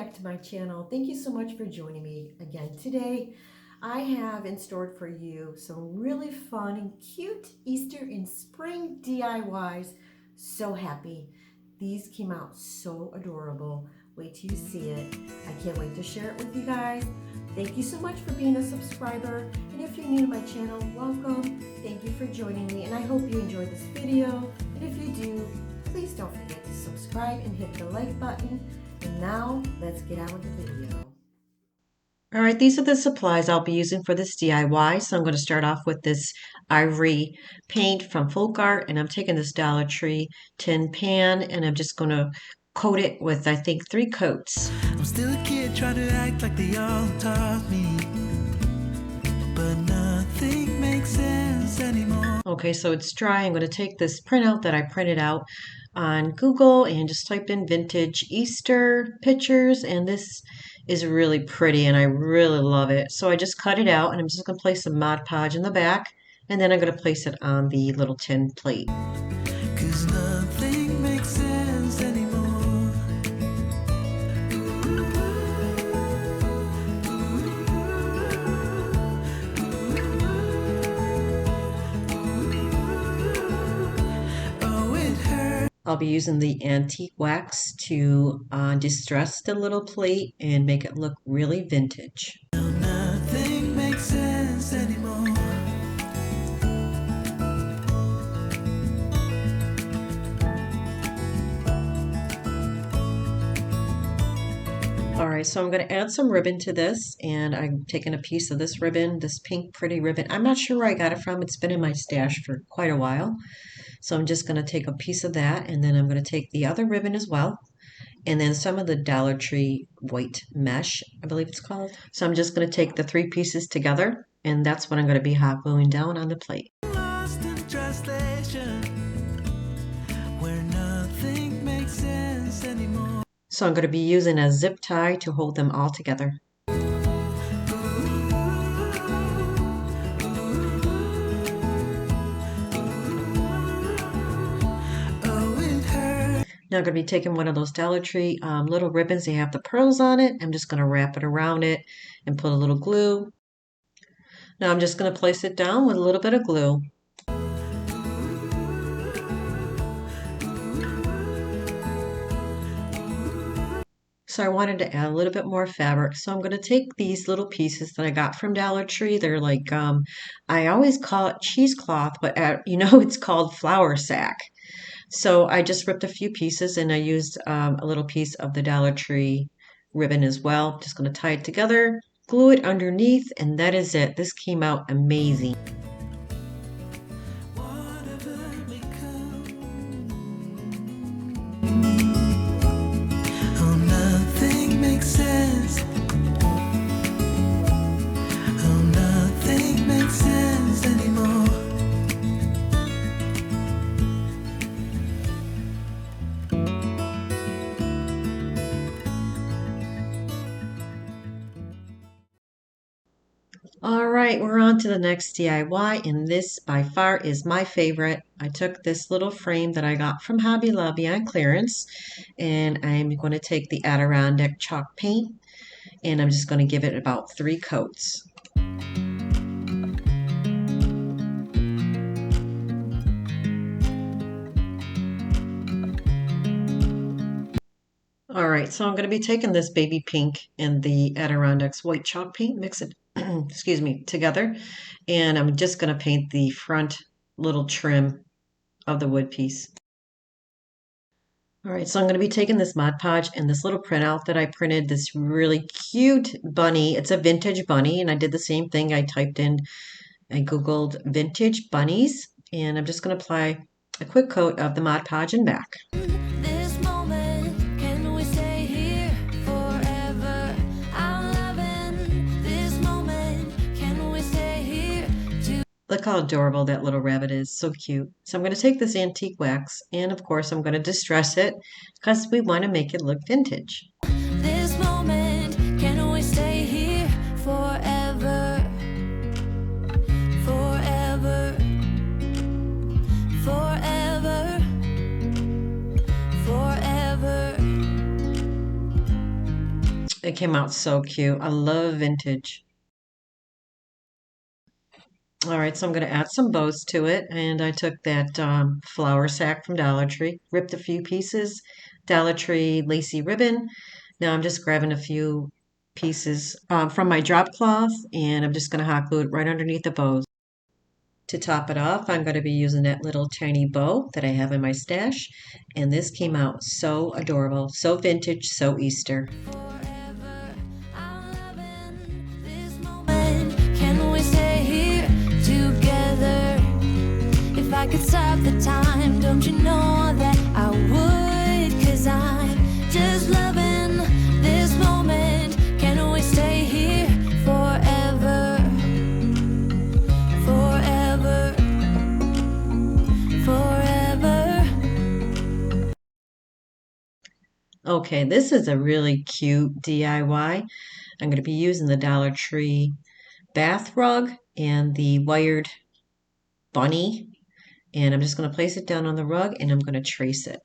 back to my channel. Thank you so much for joining me again today. I have in store for you some really fun and cute Easter and spring DIYs. So happy. These came out so adorable. Wait till you see it. I can't wait to share it with you guys. Thank you so much for being a subscriber. And if you're new to my channel, welcome. Thank you for joining me, and I hope you enjoyed this video. And if you do, please don't forget to subscribe and hit the like button. And now, let's get on with the video. All right, these are the supplies I'll be using for this DIY. So I'm going to start off with this ivory paint from Folk Art, and I'm taking this Dollar Tree tin pan, and I'm just going to coat it with, I think, 3 coats. I'm still a kid trying to act like they all taught me, but nothing makes sense anymore. Okay, so it's dry. I'm going to take this printout that I printed out on Google and just type in vintage Easter pictures, and this is really pretty and I really love it. So I just cut it out, and I'm just going to place some Mod Podge in the back, and then I'm going to place it on the little tin plate. 'Cause nothing makes sense anymore. Oh, it hurts. I'll be using the antique wax to distress the little plate and make it look really vintage. Nothing makes sense anymore. All right, so I'm going to add some ribbon to this, and I'm taking a piece of this ribbon, this pink pretty ribbon. I'm not sure where I got it from. It's been in my stash for quite a while. So I'm just going to take a piece of that, and then I'm going to take the other ribbon as well, and then some of the Dollar Tree white mesh, I believe it's called. So I'm just going to take the 3 pieces together, and that's what I'm going to be hot gluing down on the plate. Lost in translation, where nothing makes sense anymore. So I'm going to be using a zip tie to hold them all together. Now I'm going to be taking one of those Dollar Tree little ribbons. They have the pearls on it. I'm just going to wrap it around it and put a little glue. Now I'm just going to place it down with a little bit of glue. So I wanted to add a little bit more fabric. So I'm going to take these little pieces that I got from Dollar Tree. They're like, I always call it cheesecloth, but it's called flour sack. So I just ripped a few pieces, and I used a little piece of the Dollar Tree ribbon as well. Just going to tie it together, glue it underneath, and that is it. This came out amazing. Oh, nothing makes sense. Oh, nothing makes sense anymore. All right, we're on to the next DIY, and this by far is my favorite. I took this little frame that I got from Hobby Lobby on clearance, and I'm going to take the Adirondack chalk paint, and I'm just going to give it about 3 coats. All right, so I'm going to be taking this baby pink and the Adirondack's white chalk paint, mix it, excuse me, together, and I'm just going to paint the front little trim of the wood piece. All right, so I'm going to be taking this Mod Podge and this little printout that I printed, this really cute bunny. It's a vintage bunny, and I did the same thing. I Googled vintage bunnies, and I'm just going to apply a quick coat of the Mod Podge and back. This moment, can we stay here forever? I'm loving this moment, can we stay here? Look how adorable that little rabbit is. So cute. So I'm going to take this antique wax, and of course I'm going to distress it because we want to make it look vintage. This moment, can we stay here forever? Forever. Forever. Forever. came out so cute. I love vintage. All right, so I'm going to add some bows to it. And I took that flour sack from Dollar Tree, ripped a few pieces, Dollar Tree lacy ribbon. Now I'm just grabbing a few pieces from my drop cloth, and I'm just going to hot glue it right underneath the bows. To top it off, I'm going to be using that little tiny bow that I have in my stash. And this came out so adorable, so vintage, so Easter. Forever, I'm loving this moment. Can we stay here together? If I could stop the time, don't you know that I would? 'Cause I'm just loving this moment. Can we stay here forever? Forever. Forever. Okay, this is a really cute DIY. I'm going to be using the Dollar Tree bath rug and the wired bunny. And I'm just going to place it down on the rug and I'm going to trace it.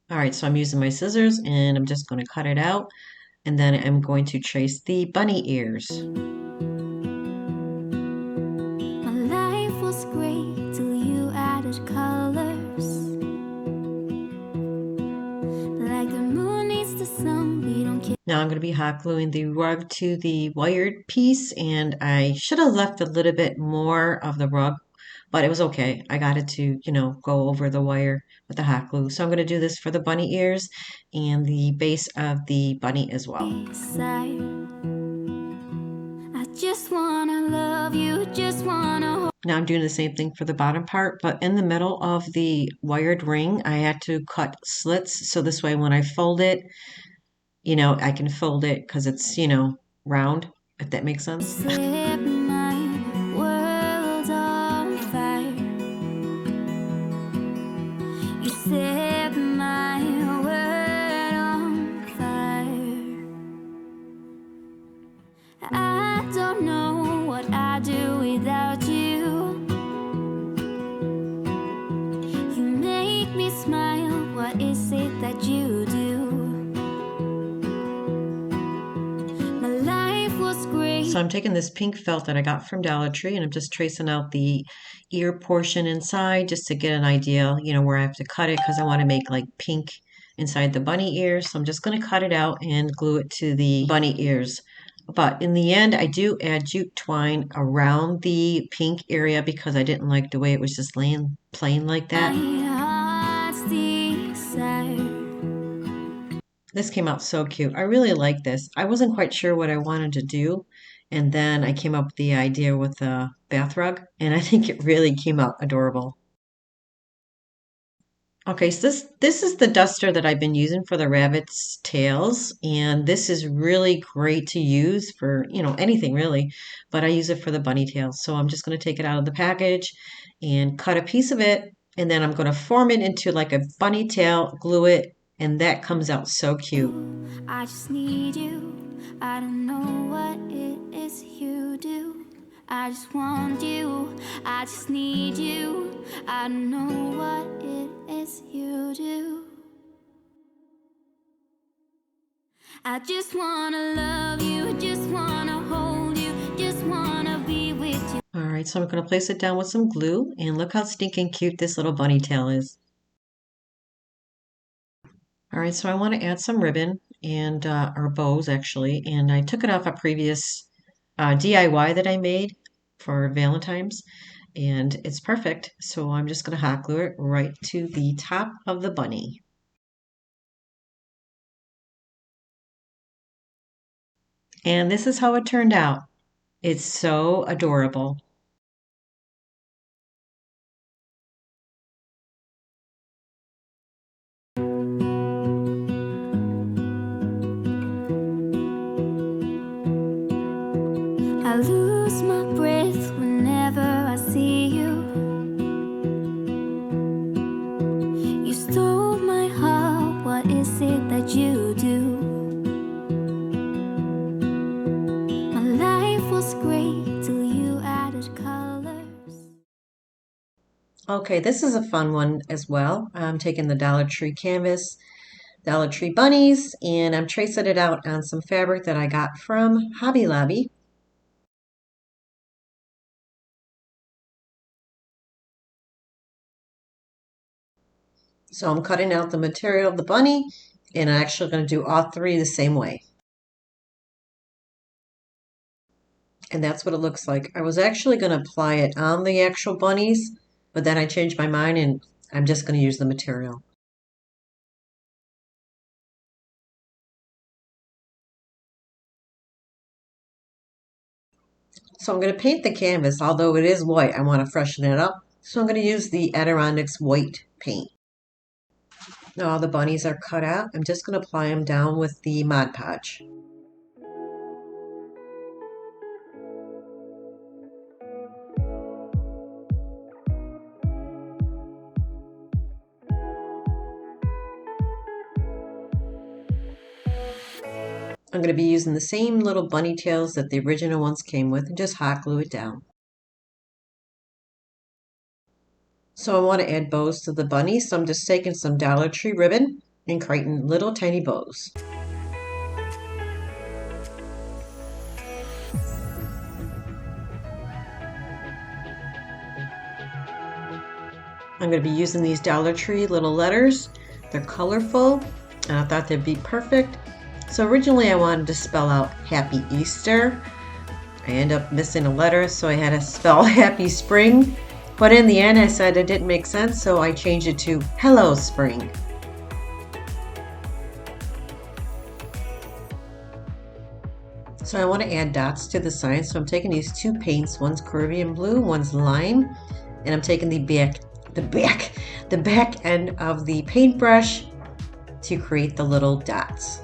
All right, so I'm using my scissors and I'm just going to cut it out. And then I'm going to trace the bunny ears. My life was great till you added colors. Like the moon needs the sun, we don't care. Now I'm going to be hot gluing the rug to the wired piece, and I should have left a little bit more of the rug, but it was okay. I got it to, go over the wire with the hot glue. So I'm going to do this for the bunny ears and the base of the bunny as well. I just wanna love you, just wanna. Now I'm doing the same thing for the bottom part, but in the middle of the wired ring, I had to cut slits. So this way when I fold it, I can fold it because it's, round, if that makes sense. Set my world on fire. You set my world on fire. I don't know what I'd do without you. You make me smile. What is it that you do? So I'm taking this pink felt that I got from Dollar Tree and I'm just tracing out the ear portion inside just to get an idea, where I have to cut it because I want to make like pink inside the bunny ears. So I'm just going to cut it out and glue it to the bunny ears. But in the end, I do add jute twine around the pink area because I didn't like the way it was just laying plain like that. This came out so cute. I really like this. I wasn't quite sure what I wanted to do. And then I came up with the idea with the bath rug. And I think it really came out adorable. Okay, so this is the duster that I've been using for the rabbit's tails. And this is really great to use for, anything really. But I use it for the bunny tails. So I'm just going to take it out of the package and cut a piece of it. And then I'm going to form it into like a bunny tail, glue it. And that comes out so cute. I just need you. I don't know what it is you do. I just want you. I just need you. I don't know what it is you do. I just wanna love you. Just wanna hold you. Just wanna be with you. All right, so I'm going to place it down with some glue. And look how stinking cute this little bunny tail is. All right, so I want to add some ribbon and or bows actually, and I took it off a previous DIY that I made for Valentine's, and it's perfect. So I'm just going to hot glue it right to the top of the bunny. And this is how it turned out. It's so adorable. I lose my breath whenever I see you. You stole my heart, what is it that you do? My life was great till you added colors. Okay, this is a fun one as well. I'm taking the Dollar Tree canvas, Dollar Tree bunnies, and I'm tracing it out on some fabric that I got from Hobby Lobby. So I'm cutting out the material of the bunny, and I'm actually going to do all three the same way. And that's what it looks like. I was actually going to apply it on the actual bunnies, but then I changed my mind and I'm just going to use the material. So I'm going to paint the canvas, although it is white, I want to freshen it up. So I'm going to use the Adirondacks white paint. Now all the bunnies are cut out. I'm just going to apply them down with the Mod Podge. I'm going to be using the same little bunny tails that the original ones came with and just hot glue it down. So I want to add bows to the bunny, so I'm just taking some Dollar Tree ribbon and creating little tiny bows. I'm going to be using these Dollar Tree little letters. They're colorful, and I thought they'd be perfect. So originally I wanted to spell out Happy Easter. I ended up missing a letter, so I had to spell Happy Spring. But in the end I said it didn't make sense, so I changed it to Hello Spring. So I want to add dots to the sign, so I'm taking these two paints. One's Caribbean blue, one's lime, and I'm taking the back end of the paintbrush to create the little dots.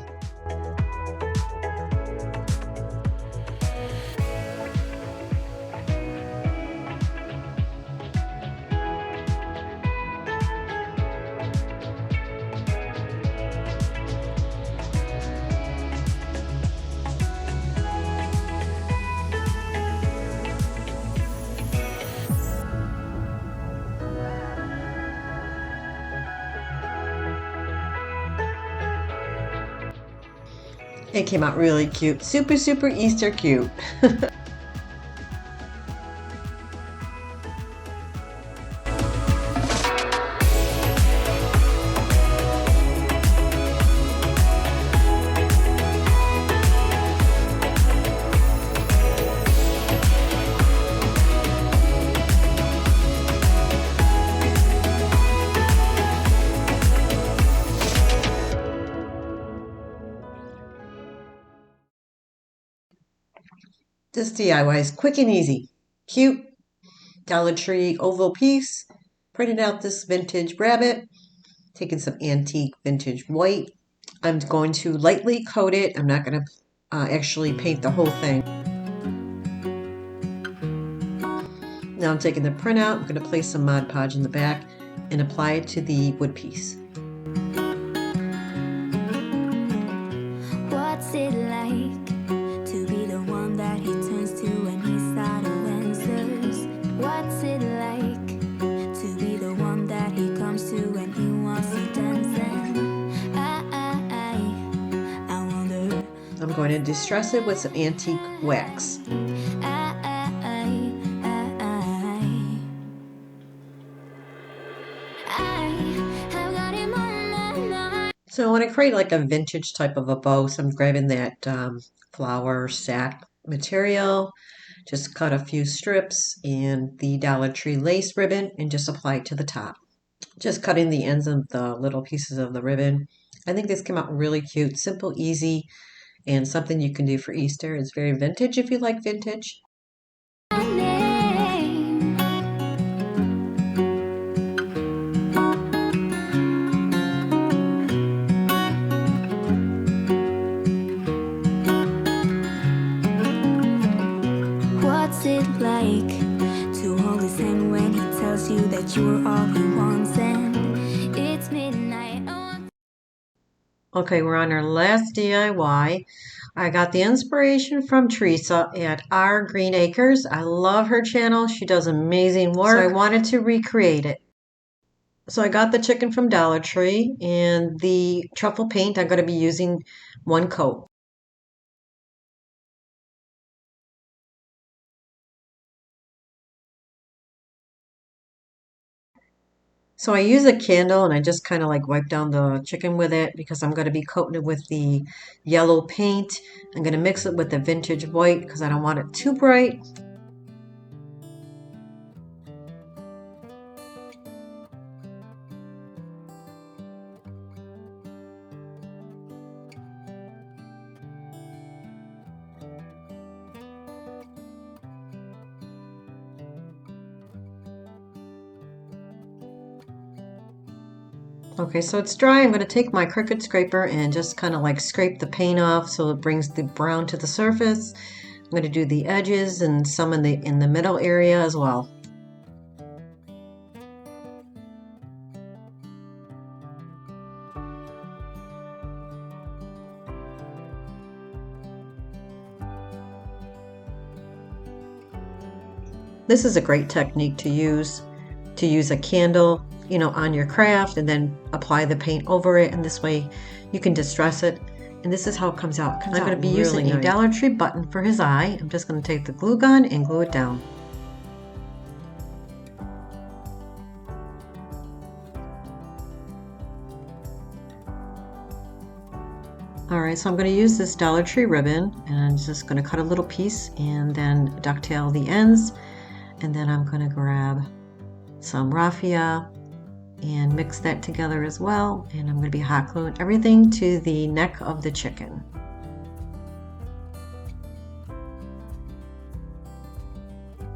It came out really cute. Super, super Easter cute. This DIY is quick and easy. Cute Dollar Tree oval piece. Printed out this vintage rabbit. Taking some antique vintage white. I'm going to lightly coat it. I'm not going to actually paint the whole thing. Now I'm taking the printout. I'm going to place some Mod Podge in the back and apply it to the wood piece. What's it like to be the one that he turns to when he's out of answers? What's it like to be the one that he comes to when he wants to dance? And I wonder. I'm going to distress it with some antique wax. So I want to create like a vintage type of a bow, so I'm grabbing that flower sack material, just cut a few strips and the Dollar Tree lace ribbon and just apply it to the top. Just cutting the ends of the little pieces of the ribbon. I think this came out really cute, simple, easy, and something you can do for Easter. It's very vintage if you like vintage. What's it like to hold his hand when he tells you that you're all he wants and it's midnight? Okay, we're on our last DIY. I got the inspiration from Teresa at Our Green Acres. I love her channel. She does amazing work. So I wanted to recreate it. So I got the chicken from Dollar Tree, and the truffle paint, I'm going to be using 1 coat. So I use a candle and I just kind of like wipe down the chicken with it because I'm going to be coating it with the yellow paint. I'm going to mix it with the vintage white because I don't want it too bright. Okay, so it's dry. I'm going to take my Cricut scraper and just kind of like scrape the paint off so it brings the brown to the surface. I'm going to do the edges and some in the middle area as well. This is a great technique to use a candle, you know, on your craft and then apply the paint over it, and this way you can distress it. And this is how it comes out. I'm going to be using a Dollar Tree button for his eye. I'm just going to take the glue gun and glue it down. Alright, so I'm going to use this Dollar Tree ribbon, and I'm just going to cut a little piece and then ducktail the ends. And then I'm going to grab some raffia and mix that together as well. And I'm going to be hot gluing everything to the neck of the chicken.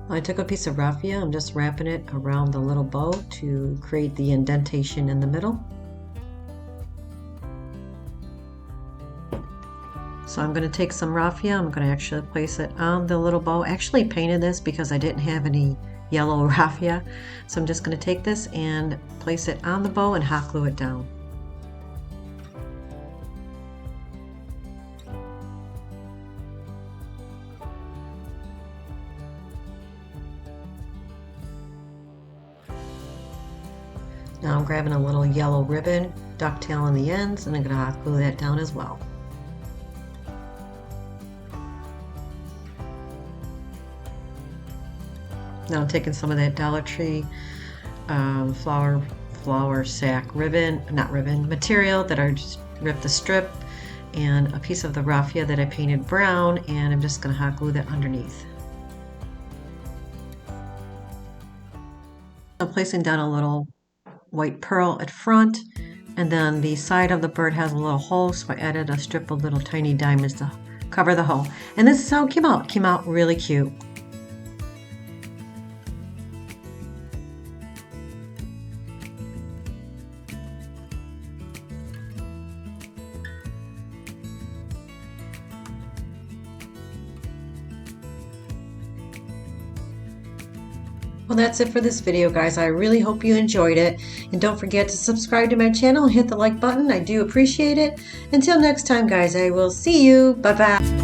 I took a piece of raffia. I'm just wrapping it around the little bow to create the indentation in the middle. So I'm going to take some raffia. I'm going to actually place it on the little bow. I actually painted this because I didn't have any yellow raffia. So I'm just going to take this and place it on the bow and hot glue it down. Now I'm grabbing a little yellow ribbon, ducktailing the ends, and I'm going to hot glue that down as well. Now I'm taking some of that Dollar Tree flower sack material that I just ripped the strip, and a piece of the raffia that I painted brown, and I'm just going to hot glue that underneath. I'm placing down a little white pearl at front, and then the side of the bird has a little hole, so I added a strip of little tiny diamonds to cover the hole. And this is how it came out. It came out really cute. Well, that's it for this video, guys. I really hope you enjoyed it. And don't forget to subscribe to my channel and hit the like button. I do appreciate it. Until next time, guys, I will see you. Bye-bye.